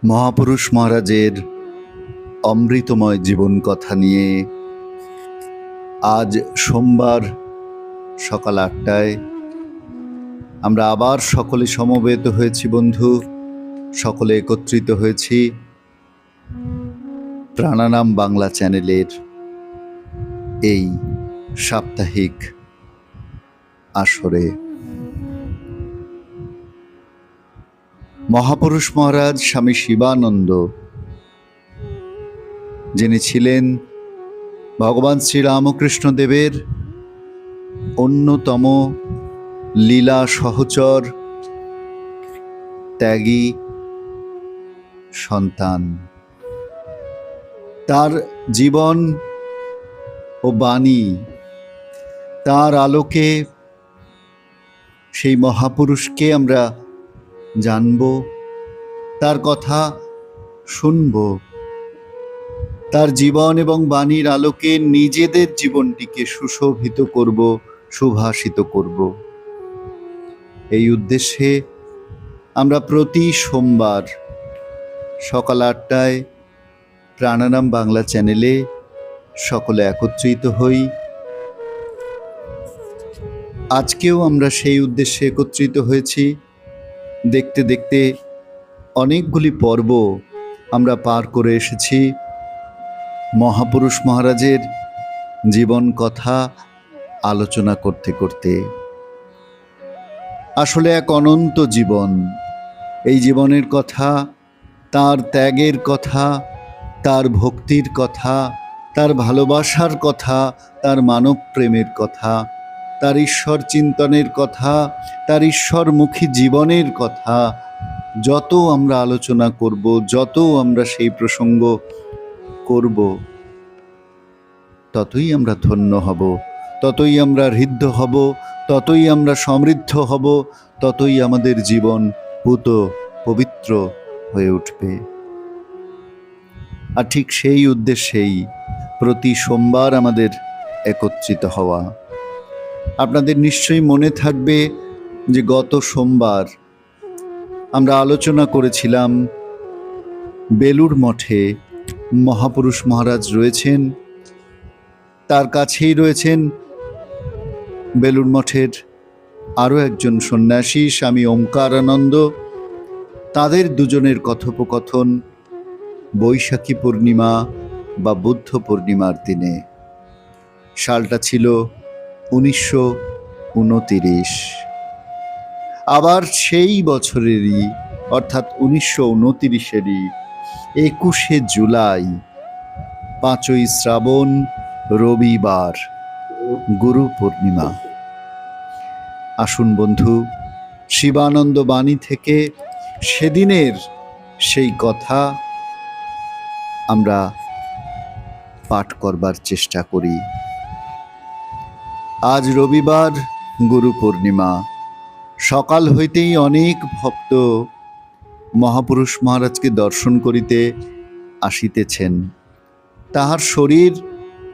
মহাপুরুষ মহারাজের অমৃতময় জীবন কথা নিয়ে আজ সোমবার সকাল ৮টায় আমরা আবার সকলে সমবেত হয়েছি। বন্ধু সকলে একত্রিত হয়েছি প্রাণানাম বাংলা চ্যানেলের এই সাপ্তাহিক আসরে। মহাপুরুষ মহারাজ স্বামী শিবানন্দ, যিনি ছিলেন ভগবান শ্রীরামকৃষ্ণ দেবের অন্যতম লীলা সহচর ত্যাগী সন্তান, তার জীবন ও বাণী, তার আলোকে সেই মহাপুরুষকে আমরা জানব, তার কথা শুনব, তার জীবন এবং বাণীর আলোকে নিজেদের জীবনটিকে সুশোভিত করব, সুভাষিত করব। এই উদ্দেশ্যে আমরা প্রতি সোমবার সকাল ৮টায় প্রাণানাম বাংলা চ্যানেলে সকলে একত্রিত হই। আজকেও আমরা সেই উদ্দেশ্যে একত্রিত হয়েছি। দেখতে দেখতে অনেকগুলি পর্ব আমরা পার করে এসেছি মহাপুরুষ মহারাজের জীবন কথা আলোচনা করতে করতে। আসলে এক অনন্ত জীবন। এই জীবনের কথা, তার ত্যাগের কথা, তার ভক্তির কথা, তার ভালোবাসার কথা, তার মানব প্রেমের কথা, তার ঈশ্বর চিন্তনের কথা, তার ঈশ্বরমুখী জীবনের কথা যত আমরা আলোচনা করব, যত আমরা সেই প্রসঙ্গ করব, ততই আমরা ধন্য হব, ততই আমরা হৃদ্য হব, ততই আমরা সমৃদ্ধ হব, ততই আমাদের জীবন পূত পবিত্র হয়ে উঠবে। আর ঠিক সেই উদ্দেশ্যেই প্রতি সোমবার আমাদের একত্রিত হওয়া। আপনাদের নিশ্চয়ই মনে থাকবে যে গত সোমবার আমরা আলোচনা করেছিলাম বেলুড় মঠে মহাপুরুষ মহারাজ রয়েছেন, তার কাছেই রয়েছেন বেলুড় মঠের আরও একজন সন্ন্যাসী স্বামী ওমকারানন্দ। তাদের দুজনের কথোপকথন বৈশাখী পূর্ণিমা বা বুদ্ধ পূর্ণিমার দিনে। সালটা ছিল 1929। আবার সেই বছরেরই অর্থাৎ 1929-এরই 21শে জুলাই, 5ই শ্রাবণ, রবিবার, গুরু পূর্ণিমা। আসুন বন্ধু, শিবানন্দ বাণী থেকে সেদিনের সেই কথা আমরা পাঠ করবার চেষ্টা করি। আজ রবিবার, গুরু পূর্ণিমা। সকাল হইতেই অনেক ভক্ত মহাপুরুষ মহারাজকে দর্শন করিতে আসিতেছেন। তাহার শরীর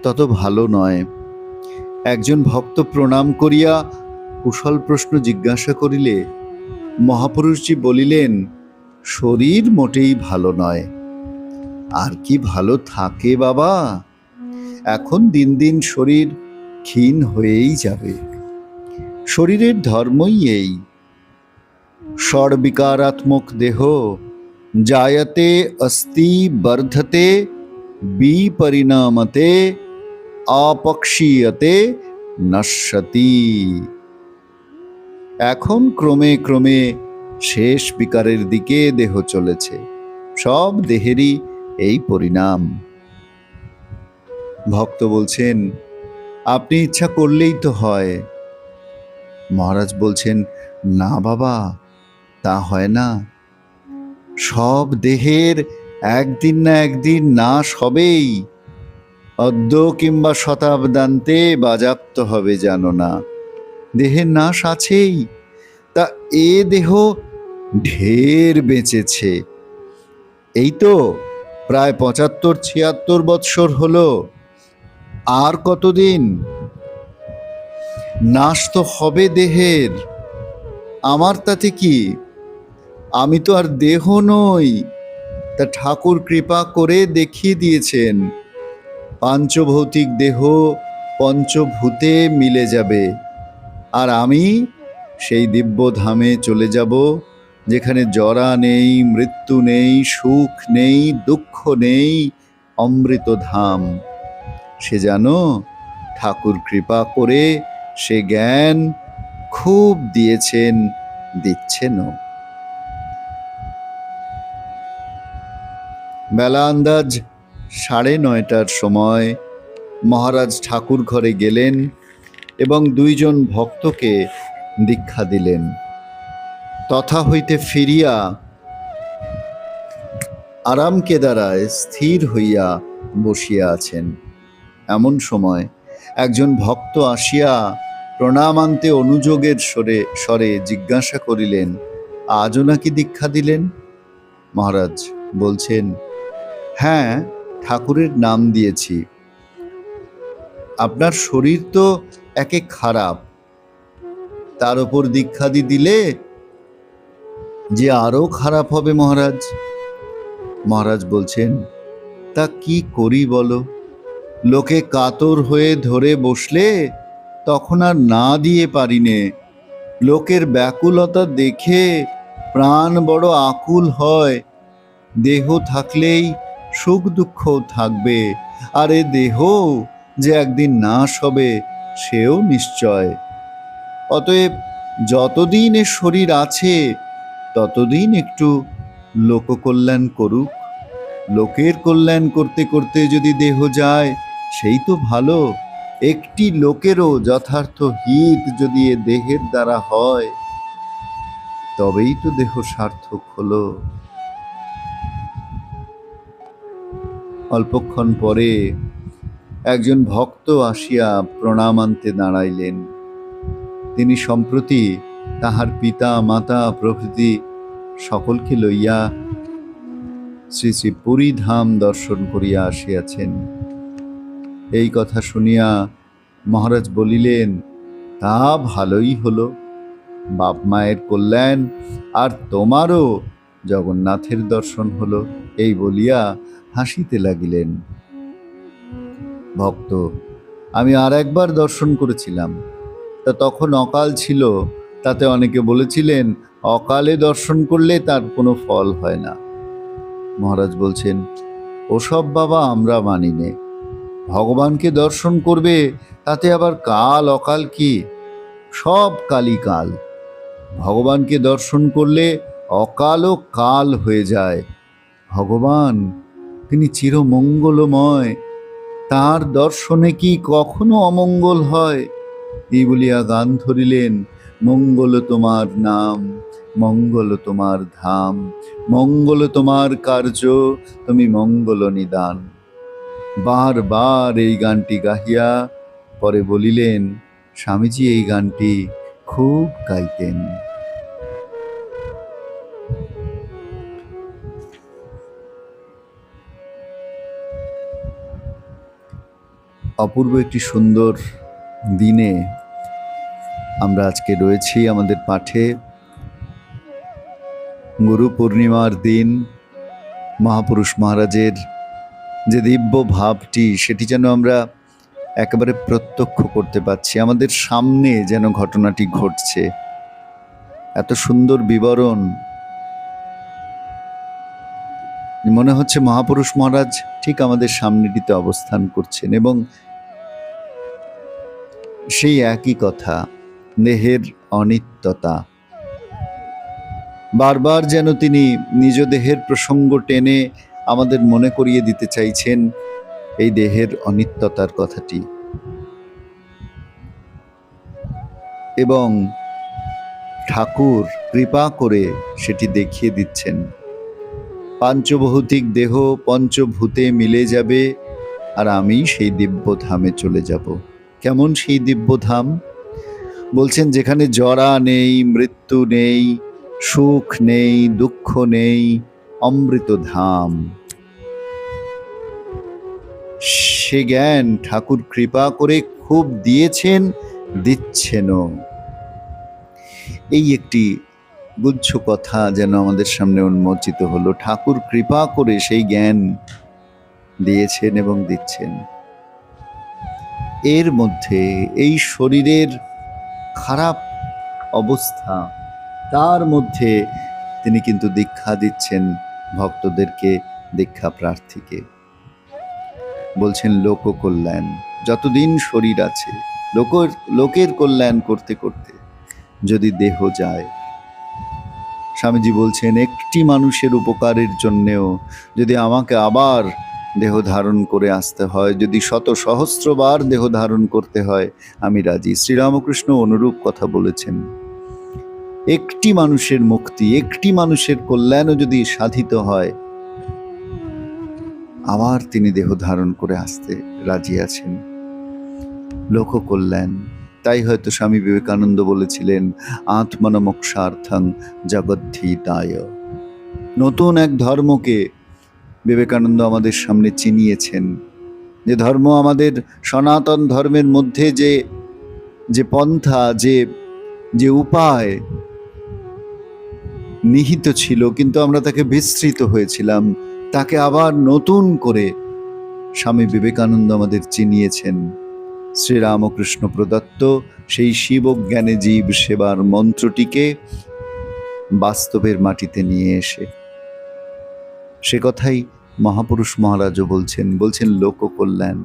তত ভালো নয়। একজন ভক্ত প্রণাম করিয়া কুশল প্রশ্ন জিজ্ঞাসা করিলে মহাপুরুষজি বলিলেন, শরীর মোটেই ভালো নয়। আর কি ভালো থাকে বাবা, এখন দিন দিন শরীর ক্ষীণ হয়েই যাবে। শরীরের ধর্মই এই। ষড়বিকারাত্মক দেহ জায়তে অস্তি বর্ধতে বিপরিণামতে অপক্ষীয়তে নশ্যতি। এখন ক্রমে ক্রমে শেষ বিকারের দিকে দেহ চলেছে। সব দেহেরই এই পরিণাম। ভক্ত বলছেন, আপনি ইচ্ছা করলেই তো হয়। মহারাজ বলছেন, না বাবা, তা হয় না। সব দেহের একদিন না একদিন নাশ হবেই। অদ্য কিংবা শতাব্দান্তে বাজাপ্ত হবে, জানো না? দেহের নাশ আছেই। তা এ দেহ ঢের বেঁচেছে। এই তো প্রায় 75-76 বৎসর হলো। আর কতদিন? নাশ তো হবে দেহের। আমার তাতে কি? আমি তো আর দেহ নই। তা ঠাকুর কৃপা করে দেখিয়ে দিয়েছেন, পাঞ্চভৌতিক দেহ পঞ্চভূতে মিলে যাবে, আর আমি সেই দিব্যধামে চলে যাব, যেখানে জরা নেই, মৃত্যু নেই, সুখ নেই, দুঃখ নেই, অমৃত ধাম। সে জানো, ঠাকুর কৃপা করে সে জ্ঞান খুব দিয়েছেন, দিচ্ছেনও। বেলা আন্দাজ 9:30টার সময় মহারাজ ঠাকুর ঘরে গেলেন এবং 2জন ভক্তকে দীক্ষা দিলেন। তথা হইতে ফিরিয়া আরাম কেদারায় স্থির হইয়া বসিয়া আছেন। এমন সময় একজন ভক্ত আসিয়া প্রণামান্তে অনুযোগের স্বরে জিজ্ঞাসা করিলেন, আজও নাকি দীক্ষা দিলেন? মহারাজ বলছেন, হ্যাঁ, ঠাকুরের নাম দিয়েছি। আপনার শরীর তো একে খারাপ, তার উপর দীক্ষাদি দিলে যে আরো খারাপ হবে মহারাজ। মহারাজ বলছেন, তা কি করি বলো? লোকে কাতর হয়ে ধরে বসলে তখন আর না দিয়ে পারিনে। লোকের ব্যাকুলতা দেখে প্রাণ বড় আকুল হয়। দেহ থাকলেই সুখ দুঃখ থাকবে, আর এ দেহ যে একদিন নাশ হবে সেও নিশ্চয়। অতএব যতদিন এ শরীর আছে ততদিন একটু লোককল্যাণ করুক। লোকের কল্যাণ করতে করতে যদি দেহ যায় সেই তো ভালো। একটি লোকেরও যথার্থ হিত যদি এ দেহের দ্বারা হয় তবেই তো দেহ সার্থক হলো। অল্পক্ষণ পরে একজন ভক্ত আসিয়া প্রণামান্তে দাঁড়াইলেন। তিনি সম্প্রতি তাহার পিতা মাতা প্রভৃতি সকলকে লইয়া শ্রী শ্রী পুরী ধাম দর্শন করিয়া আসিয়াছেন। এই কথা শুনিয়া মহারাজ বলিলেন, তা ভালোই হলো, বাপ মায়ের কল্যাণ আর তোমারও জগন্নাথের দর্শন হলো। এই বলিয়া হাসিতে লাগিলেন। ভক্ত, আমি আর একবার দর্শন করেছিলাম, তা তখন অকাল ছিল। তাতে অনেকে বলেছিলেন অকালে দর্শন করলে তার কোনো ফল হয় না। মহারাজ বলছেন, ওসব বাবা আমরা মানি নে। ভগবানকে দর্শন করবে, তাতে আবার কাল অকাল কি? সব কালই কাল। ভগবানকে দর্শন করলে অকালও কাল হয়ে যায়। ভগবান তিনি চিরমঙ্গলময়, তার দর্শনে কি কখনো অমঙ্গল হয়? এই বলিয়া গান ধরিলেন, মঙ্গল তোমার নাম, মঙ্গল তোমার ধাম, মঙ্গল তোমার কার্য, তুমি মঙ্গল নিদান। বারবার এই গানটি গাহিয়া পরে বলিলেন, স্বামীজি এই গানটি খুব গাইতেন। অপূর্ব একটি সুন্দর দিনে আমরা আজকে রয়েছি। আমাদের পাঠে গুরু পূর্ণিমার দিন মহাপুরুষ মহারাজের যে দিব্য ভাবটি সেটি যেন আমরা একেবারে প্রত্যক্ষ করতে পারছি। আমাদের সামনে যেন ঘটনাটি ঘটছে। এত সুন্দর বিবরণ, মনে হচ্ছে মহাপুরুষ মহারাজ ঠিক আমাদের সামনেটিতে অবস্থান করছেন এবং সেই একই কথা, দেহের অনিত্যতা। বারবার যেন তিনি নিজ দেহের প্রসঙ্গ টেনে আমাদের মনে করিয়ে দিতে চাইছেন এই দেহের অনিত্যতার কথাটি, এবং ঠাকুর কৃপা করে সেটি দেখিয়ে দিচ্ছেন। পাঞ্চভৌতিক দেহ পঞ্চভূতে মিলে যাবে, আর আমি সেই দিব্যধামে চলে যাব। কেমন সেই দিব্যধাম? বলছেন, যেখানে জরা নেই, মৃত্যু নেই, সুখ নেই, দুঃখ নেই, অমৃত ধাম। সে জ্ঞান ঠাকুর কৃপা করে খুব দিয়েছেন, দিচ্ছেনও। এই একটি গুচ্ছ কথা যেন আমাদের সামনে উন্মোচিত হলো। ঠাকুর কৃপা করে সেই জ্ঞান দিয়েছেন এবং দিচ্ছেন। এর মধ্যে এই শরীরের খারাপ অবস্থা, তার মধ্যে তিনি কিন্তু দীক্ষা দিচ্ছেন ভক্তদেরকে, দীক্ষা প্রার্থীকে। বলছেন লোককল্যাণ, যতদিন শরীর আছে লোকের কল্যাণ করতে করতে যদি দেহ যায়, স্বামীজি বলছেন একটি মানুষের উপকারের জন্যেও যদি আমাকে আবার দেহ ধারণ করে আসতে হয়, যদি শত সহস্রবার দেহ ধারণ করতে হয়, আমি রাজি। শ্রীরামকৃষ্ণ অনুরূপ কথা বলেছেন। একটি মানুষের মুক্তি, একটি মানুষের কল্যাণও যদি সাধিত হয়, আবার তিনি দেহ ধারণ করে আসতে রাজি আছেন। লোক কল্যাণ। তাই হয়তো স্বামী বিবেকানন্দ বলেছিলেন, আত্মনমোক্ষার্থং জগদ্ধিতায়। নতুন এক ধর্মকে বিবেকানন্দ আমাদের সামনে চিনিয়েছেন, যে ধর্ম আমাদের সনাতন ধর্মের মধ্যে যে পন্থা, যে উপায় নিহিত ছিল, কিন্তু আমরা তাকে বিস্মৃত হয়েছিলাম, তাকে আবার নতুন করে স্বামী বিবেকানন্দ আমাদের চিনিয়েছেন। শ্রীরামকৃষ্ণ প্রদত্ত সেই শিবজ্ঞানে জীব সেবার মন্ত্রটিকে বাস্তবের মাটিতে নিয়ে এসে, সে কথাই মহাপুরুষ মহারাজও বলছেন লোককল্যাণ।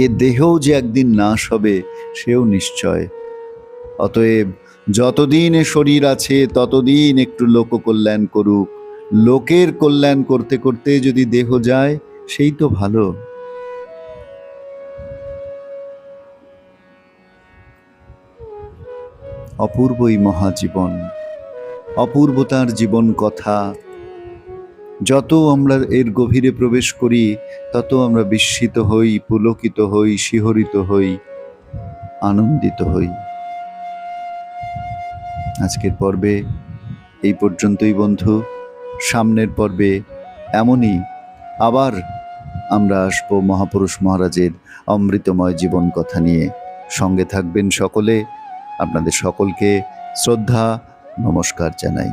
এ দেহও যে একদিন নাশ হবে সেও নিশ্চয়। অতএব যতদিন এ শরীর আছে ততদিন একটু লোককল্যাণ করুক। লোকের কল্যাণ করতে করতে যদি দেহ যায়, সেই তো ভালো। অপূর্বই মহাজীবন, অপূর্বতার জীবন কথা। যত আমরা এর গভীরে প্রবেশ করি, তত আমরা বিস্মিত হই, পুলকিত হই, শিহরিত হই, আনন্দিত হই। আজকের পর্বে এই পর্যন্তই বন্ধু। সামনের পর্বে এমনই আবার আমরা আসব মহাপুরুষ মহারাজের অমৃতময় জীবন কথা নিয়ে। সঙ্গে থাকবেন সকলে। আপনাদের সকলকে শ্রদ্ধা নমস্কার জানাই।